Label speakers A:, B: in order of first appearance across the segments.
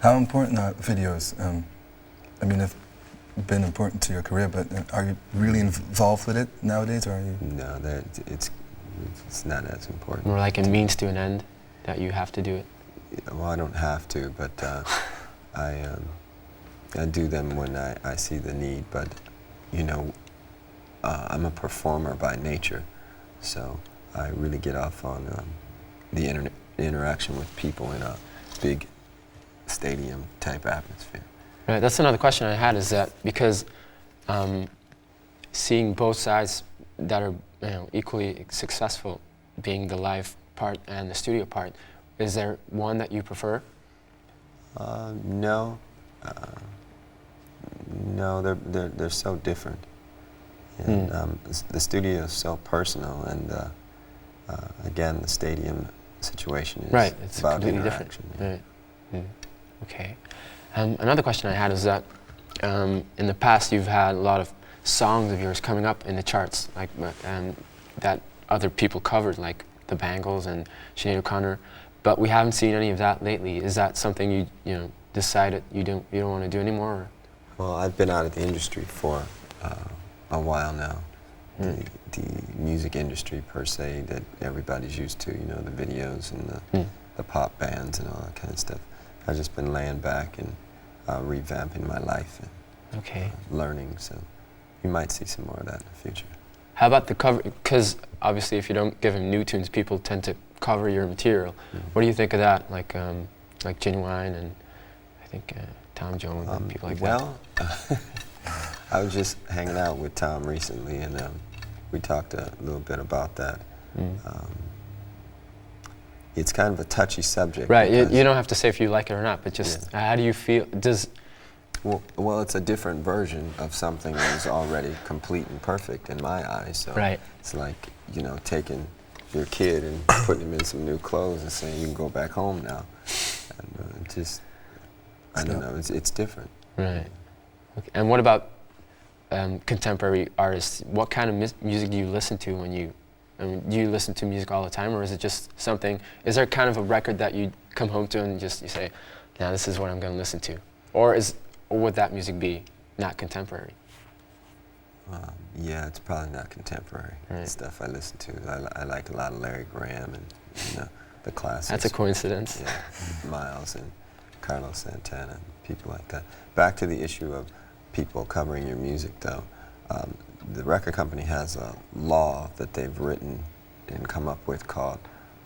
A: How important are videos? I mean, they've been important to your career, but are you really involved with it nowadays, or are you?
B: No, it's not as important.
C: More like a means to an end, that you have to do it.
B: Yeah, well, I don't have to, but I do them when I see the need. But you know, I'm a performer by nature, so I really get off on the interaction with people in a big stadium type atmosphere.
C: Right, that's another question I had, is that because seeing both sides that are equally successful, being the live part and the studio part, is there one that you prefer?
B: No, no, they're so different, and the studio is so personal, and again, the stadium situation is
C: right, it's
B: about
C: completely
B: interaction.
C: different. Right. Okay. Another question I had is that in the past you've had a lot of songs of yours coming up in the charts, like that other people covered, like the Bangles and Sinead O'Connor, but we haven't seen any of that lately. Is that something you decided you don't want to do anymore? Or?
B: Well, I've been out of the industry for a while now. The music industry per se that everybody's used to, you know, the videos and the pop bands and all that kind of stuff. I've just been laying back and revamping my life and learning, so you might see some more of that in the future.
C: How about the cover? Because obviously if you don't give them new tunes, people tend to cover your material. What do you think of that? Like Genuine and I think Tom Jones and people like that.
B: Well, I was just hanging out with Tom recently, and we talked a little bit about that. It's kind of a touchy subject.
C: Right, you don't have to say if you like it or not, but just how do you feel?
B: Well, it's a different version of something that is already complete and perfect in my eyes. So it's like, you know, taking your kid and putting him in some new clothes and saying you can go back home now. And I don't know, it's different.
C: Right. Okay. And what about contemporary artists? What kind of music do you listen to when you? I mean, do you listen to music all the time, or is it just something? Is there kind of a record that you come home to and you say, "Now this is what I'm going to listen to," or would that music be not contemporary?
B: Yeah, it's probably not contemporary stuff I listen to. I like a lot of Larry Graham and the classics.
C: That's a coincidence.
B: Yeah, Miles and Carlos Santana, and people like that. Back to the issue of people covering your music, though. The record company has a law that they've written and come up with called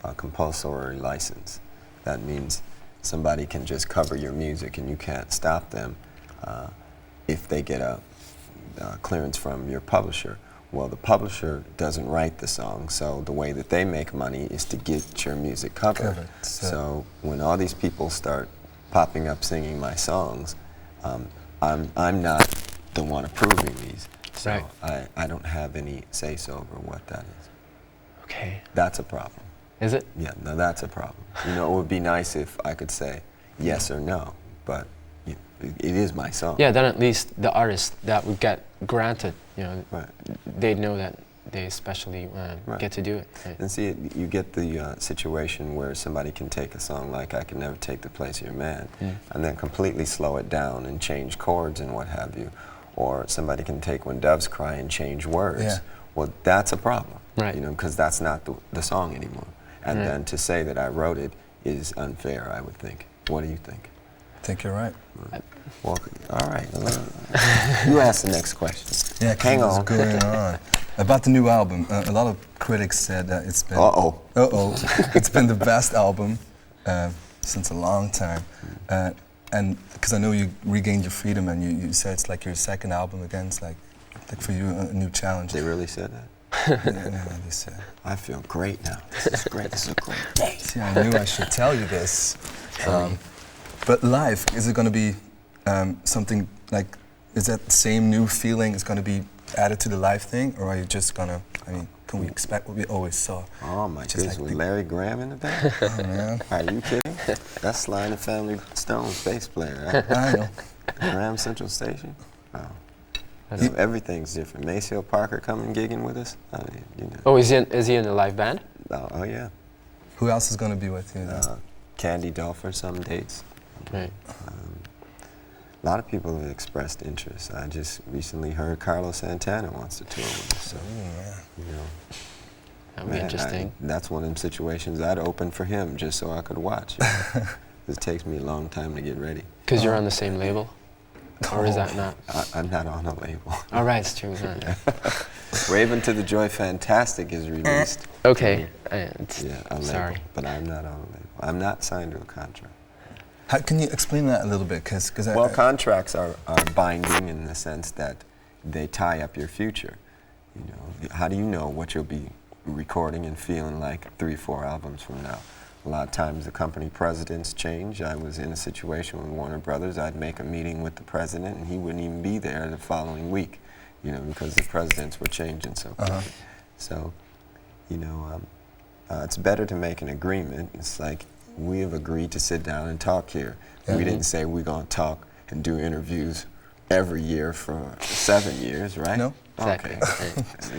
B: a compulsory license. That means somebody can just cover your music and you can't stop them if they get a clearance from your publisher. Well, the publisher doesn't write the song, so the way that they make money is to get your music covered. So when all these people start popping up singing my songs, I'm not the one approving these. So I don't have any say-so over what that is.
C: Okay.
B: That's a problem.
C: Is it?
B: Yeah, no, that's a problem. You know, it would be nice if I could say yes or no, but it is my song.
C: Yeah, then at least the artist that would get granted, you know, they'd know that they especially get to do it. Right.
B: And see, you get the situation where somebody can take a song like I Can Never Take the Place of Your Man and then completely slow it down and change chords and what have you. Or somebody can take When Doves Cry and change words. Yeah. Well, that's a problem, you know, because that's not the song anymore. And then to say that I wrote it is unfair, I would think. What do you think?
A: I think you're right.
B: Well, all right. You ask the next question.
A: Yeah, hang on. What's going on? About the new album, a lot of critics said that it's been... it's been the best album since a long time. And because I know you regained your freedom, and you said it's like your second album again. It's like for you a new challenge.
B: They really said that?
A: Yeah, they said.
B: I feel great now. This is great. This is a great day.
A: See, I knew I should tell you this. But live, is it going to be something like? Is that same new feeling is going to be added to the live thing, or are you just going to? I mean, can we expect what we always saw?
B: Oh my goodness, with Larry Graham in the band?
A: Oh man.
B: Are you kidding? That's Sly and the Family Stone's bass player, right?
A: I know.
B: Graham Central Station? Oh. So everything's different. Maceo Parker coming gigging with us? I mean, you know.
C: Oh, is he in the live band?
B: Oh yeah.
A: Who else is going to be with you?
B: Candy Dolfer, some dates.
C: Right.
B: A lot of people have expressed interest. I just recently heard Carlos Santana wants to tour with us. So, you know,
C: That would be interesting.
B: that's one of them situations I'd open for him just so I could watch. It takes me a long time to get ready.
C: Because you're on the same label? Or is that not?
B: I'm not on a label.
C: Oh, right, it's true.
B: Raven to the Joy Fantastic is released.
C: Okay.
B: A label,
C: Sorry.
B: but I'm not on a label. I'm not signed to a contract.
A: How can you explain that a little bit?
B: Well, contracts are binding in the sense that they tie up your future. You know, how do you know what you'll be recording and feeling like 3-4 albums from now? A lot of times the company presidents change. I was in a situation with Warner Brothers. I'd make a meeting with the president and he wouldn't even be there the following week, you know, because the presidents were changing so quickly. So, you know, it's better to make an agreement. It's like, we have agreed to sit down and talk here. We didn't say we're going to talk and do interviews every year for 7 years, right?
A: No.
C: Exactly.
B: Okay.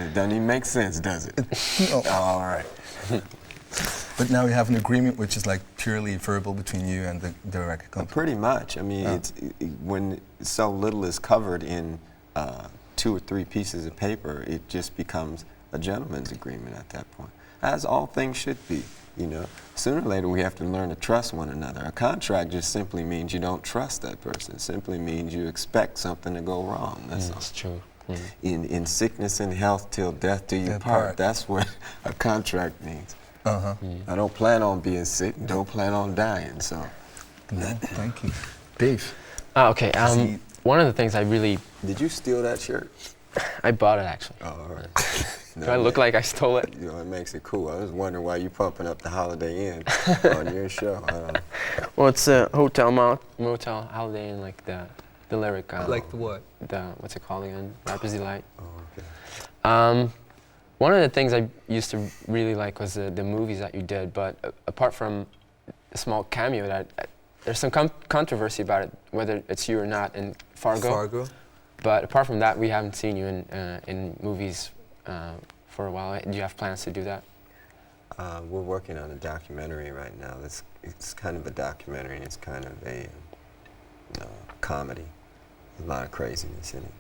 B: It doesn't even make sense, does it?
A: No.
B: Oh, all right.
A: But now we have an agreement which is like purely verbal between you and the record company.
B: Pretty much. I mean, when so little is covered in 2 or 3 pieces of paper, it just becomes a gentleman's agreement at that point, as all things should be. You know, sooner or later we have to learn to trust one another. A contract just simply means you don't trust that person. It simply means you expect something to go wrong.
C: That's true.
B: In sickness and health till death do you part. That's what a contract means. I don't plan on being sick. Don't plan on dying. So,
A: Thank you, Dave.
C: Oh, okay. One of the things I really...
B: Did you steal that shirt?
C: I bought it, actually.
B: Oh, all right. No,
C: Do I look like I stole it?
B: You know, it makes it cool. I was wondering why you pumping up the Holiday Inn on your show.
C: Well, it's a hotel, motel, Holiday Inn, like the lyric.
A: Like the what?
C: What's it called again? Rapper's Delight.
B: Oh, okay.
C: One of the things I used to really like was the movies that you did, but apart from a small cameo, there's some controversy about it, whether it's you or not, in Fargo. But apart from that, we haven't seen you in movies for a while. Do you have plans to do that?
B: We're working on a documentary right now. It's kind of a documentary. It's kind of a comedy. There's a lot of craziness in it.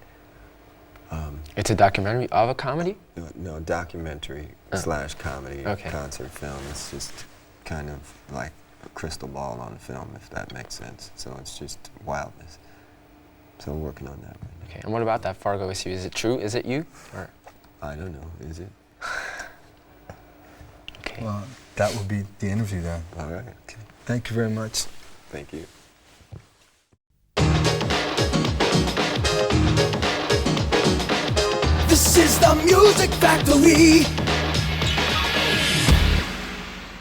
C: It's a documentary of a comedy?
B: No, documentary slash comedy concert film. It's just kind of like a crystal ball on film, if that makes sense. So it's just wildness. So we're working on that right now.
C: Okay, and what about that Fargo issue? Is it true? Is it you? Or?
B: I don't know. Is it?
C: Okay.
A: Well, that will be the interview then.
B: All right. Okay.
A: Thank you very much.
B: Thank you.
D: This is the Music Factory.